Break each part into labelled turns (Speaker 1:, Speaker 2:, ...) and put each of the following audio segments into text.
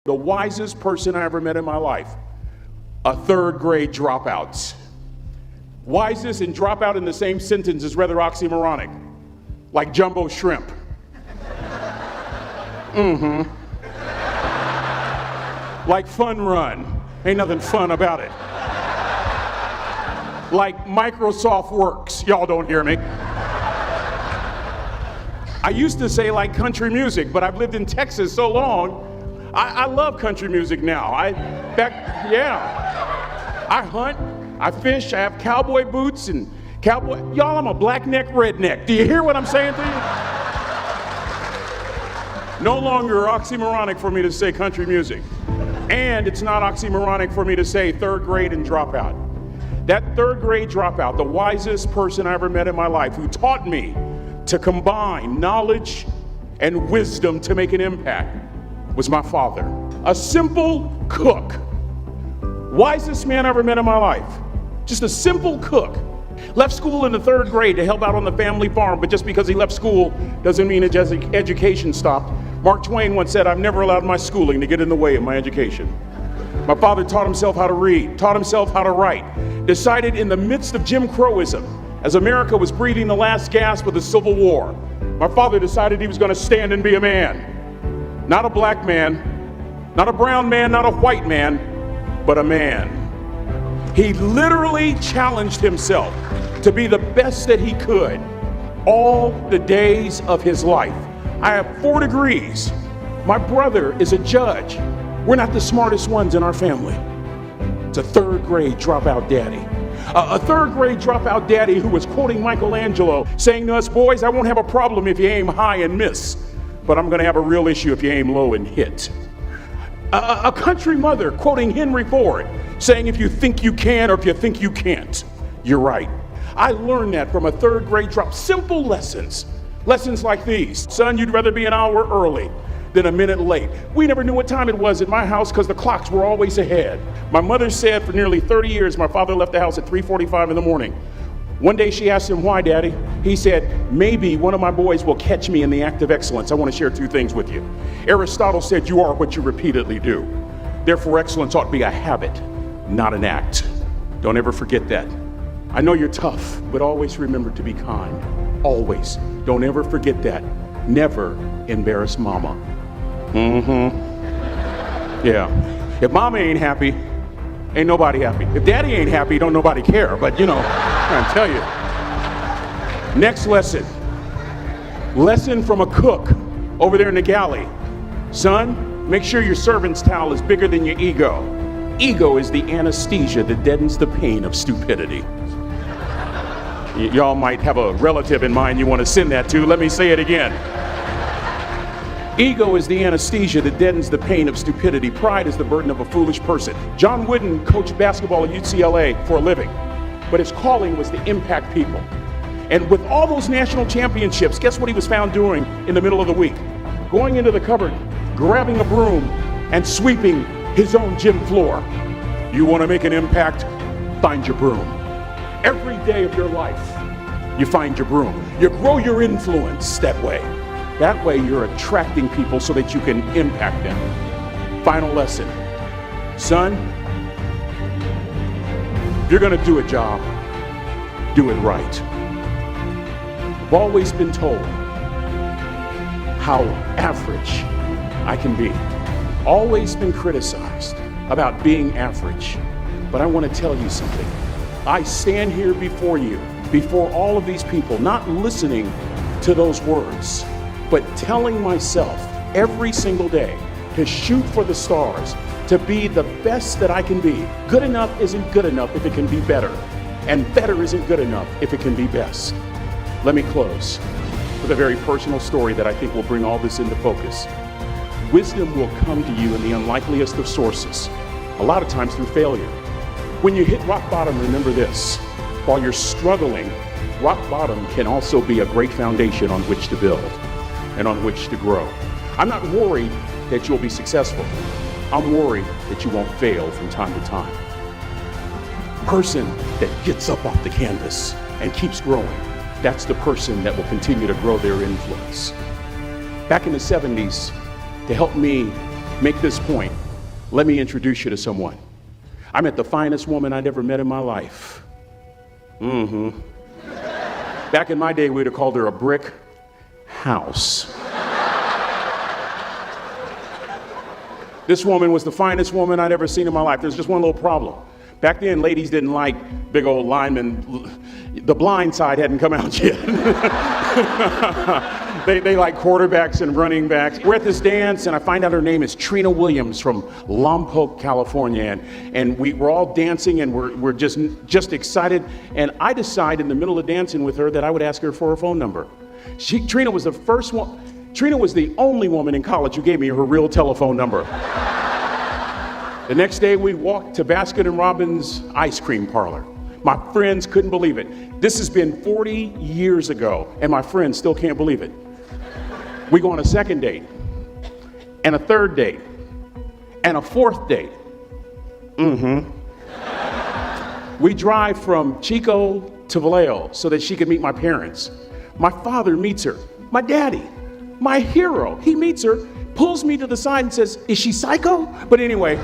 Speaker 1: the wisest person I ever met in my life, a third grade dropout. Wisest and dropout in the same sentence is rather oxymoronic, like jumbo shrimp. Like fun run, ain't nothing fun about it. Like Microsoft Works, y'all don't hear me. I used to say like country music, but I've lived in Texas so long, I love country music now. I hunt, I fish, I have cowboy boots and y'all, I'm a black neck redneck. Do you hear what I'm saying to you? No longer oxymoronic for me to say country music. And it's not oxymoronic for me to say third grade and dropout. That third grade dropout, the wisest person I ever met in my life, who taught me to combine knowledge and wisdom to make an impact, was my father. A simple cook. Wisest man I ever met in my life. Just a simple cook. Left school in the third grade to help out on the family farm, but just because he left school doesn't mean his education stopped. Mark Twain once said, "I've never allowed my schooling to get in the way of my education." My father taught himself how to read, taught himself how to write, decided in the midst of Jim Crowism, as America was breathing the last gasp of the Civil War, my father decided he was going to stand and be a man. Not a black man, not a brown man, not a white man, but a man. He literally challenged himself to be the best that he could all the days of his life. I have 4 degrees. My brother is a judge. We're not the smartest ones in our family. It's a third grade dropout daddy. A third grade dropout daddy who was quoting Michelangelo, saying to us, "Boys, I won't have a problem if you aim high and miss, but I'm gonna have a real issue if you aim low and hit." A country mother quoting Henry Ford, saying, "If you think you can or if you think you can't, you're right." I learned that from a third grade drop. Simple lessons. Lessons like these. Son, you'd rather be an hour early than a minute late. We never knew what time it was at my house because the clocks were always ahead. My mother said for nearly 30 years my father left the house at 3:45 in the morning. One day she asked him, "Why, Daddy?" He said, "Maybe one of my boys will catch me in the act of excellence. I want to share 2 things with you. Aristotle said you are what you repeatedly do. Therefore, excellence ought to be a habit, not an act." Don't ever forget that. I know you're tough, but always remember to be kind. Always. Don't ever forget that. Never embarrass mama. Yeah. If mama ain't happy, ain't nobody happy. If daddy ain't happy, don't nobody care. But I'm trying to tell you. Next lesson. Lesson from a cook over there in the galley. Son, make sure your servant's towel is bigger than your ego. Ego is the anesthesia that deadens the pain of stupidity. Y'all might have a relative in mind you want to send that to. Let me say it again. Ego is the anesthesia that deadens the pain of stupidity. Pride is the burden of a foolish person. John Wooden coached basketball at UCLA for a living, but his calling was to impact people. And with all those national championships, guess what he was found doing in the middle of the week? Going into the cupboard, grabbing a broom, and sweeping his own gym floor. You want to make an impact? Find your broom. Every day of your life, you find your broom. You grow your influence that way. That way you're attracting people so that you can impact them. Final lesson. Son, if you're going to do a job, do it right. I've always been told how average I can be. Always been criticized about being average. But I want to tell you something. I stand here before you, before all of these people, not listening to those words, but telling myself every single day to shoot for the stars, to be the best that I can be. Good enough isn't good enough if it can be better, and better isn't good enough if it can be best. Let me close with a very personal story that I think will bring all this into focus. Wisdom will come to you in the unlikeliest of sources, a lot of times through failure. When you hit rock bottom, remember this. While you're struggling, rock bottom can also be a great foundation on which to build and on which to grow. I'm not worried that you'll be successful. I'm worried that you won't fail from time to time. Person that gets up off the canvas and keeps growing, that's the person that will continue to grow their influence. Back in the 70s, to help me make this point, let me introduce you to someone. I met the finest woman I'd ever met in my life. Back in my day, we'd have called her a brick house. This woman was the finest woman I'd ever seen in my life. There's just one little problem. Back then, ladies didn't like big old linemen. The Blind Side hadn't come out yet. They like quarterbacks and running backs. We're at this dance, and I find out her name is Trina Williams from Lompoc, California. And we're all dancing, and we're just excited. And I decide in the middle of dancing with her that I would ask her for her phone number. Trina was the first one. Trina was the only woman in college who gave me her real telephone number. The next day, we walked to Baskin & Robbins ice cream parlor. My friends couldn't believe it. This has been 40 years ago, and my friends still can't believe it. We go on a second date, and a third date, and a fourth date. We drive from Chico to Vallejo so that she could meet my parents. My father meets her. My daddy, my hero, he meets her, pulls me to the side and says, "Is she psycho?" But anyway,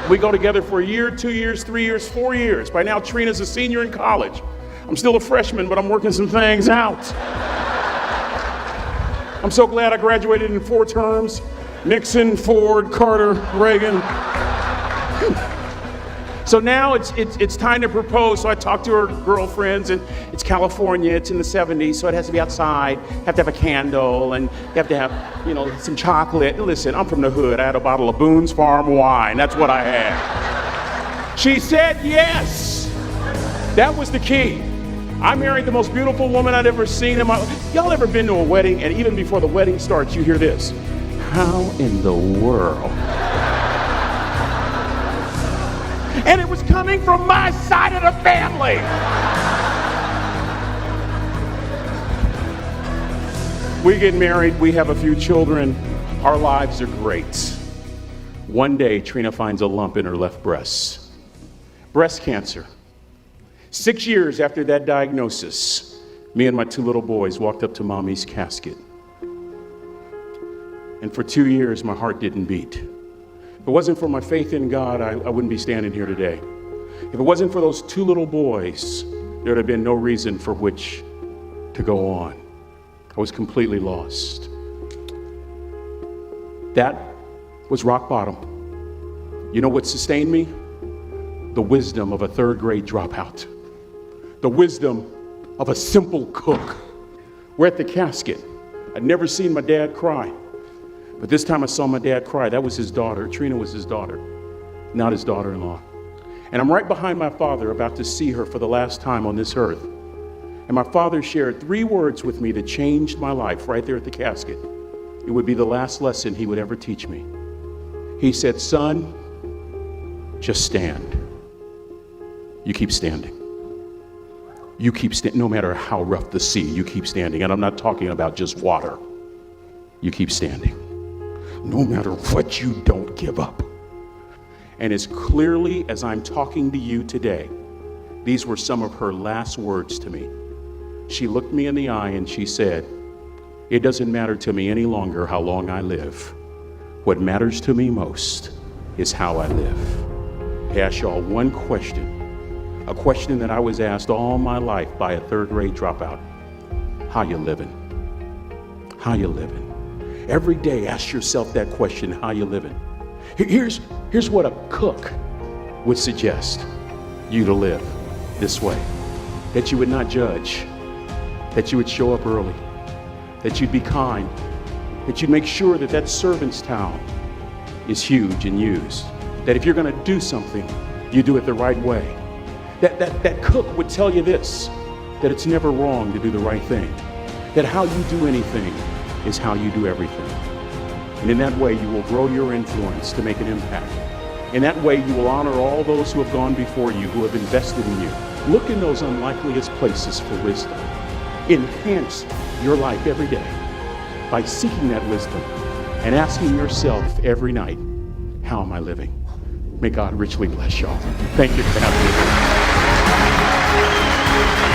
Speaker 1: we go together for a year, 2 years, 3 years, 4 years. By now, Trina's a senior in college. I'm still a freshman, but I'm working some things out. I'm so glad I graduated in 4 terms. Nixon, Ford, Carter, Reagan. So now it's time to propose. So I talk to her girlfriends, and it's California, it's in the 70s, so it has to be outside. You have to have a candle, and you have to have, some chocolate. And listen, I'm from the hood. I had a bottle of Boone's Farm wine. That's what I had. She said yes. That was the key. I married the most beautiful woman I'd ever seen in my life. Y'all ever been to a wedding, and even before the wedding starts, you hear this? How in the world? And it was coming from my side of the family. We get married, we have a few children, our lives are great. One day, Trina finds a lump in her left breast. Breast cancer. 6 years after that diagnosis, me and my 2 little boys walked up to Mommy's casket. And for 2 years, my heart didn't beat. If it wasn't for my faith in God, I wouldn't be standing here today. If it wasn't for those 2 little boys, there would have been no reason for which to go on. I was completely lost. That was rock bottom. You know what sustained me? The wisdom of a 3rd grade dropout. The wisdom of a simple cook. We're at the casket. I'd never seen my dad cry. But this time I saw my dad cry. That was his daughter. Trina was his daughter, not his daughter-in-law. And I'm right behind my father, about to see her for the last time on this earth. And my father shared 3 words with me that changed my life right there at the casket. It would be the last lesson he would ever teach me. He said, "Son, just stand. You keep standing. You keep standing, no matter how rough the sea, you keep standing." And I'm not talking about just water. You keep standing. No matter what, you don't give up. And as clearly as I'm talking to you today, these were some of her last words to me. She looked me in the eye and she said, "It doesn't matter to me any longer how long I live. What matters to me most is how I live." I ask y'all one question, a question that I was asked all my life by a 3rd grade dropout. How you living? How you living? Every day, ask yourself that question, how you living? Here's what a cook would suggest you to live this way. That you would not judge, that you would show up early, that you'd be kind, that you'd make sure that that servant's towel is huge and used, that if you're gonna do something, you do it the right way. That cook would tell you this, that it's never wrong to do the right thing, that how you do anything is how you do everything. And in that way, you will grow your influence to make an impact. In that way, you will honor all those who have gone before you, who have invested in you. Look in those unlikeliest places for wisdom. Enhance your life every day by seeking that wisdom and asking yourself every night, how am I living? May God richly bless y'all. Thank you for having me.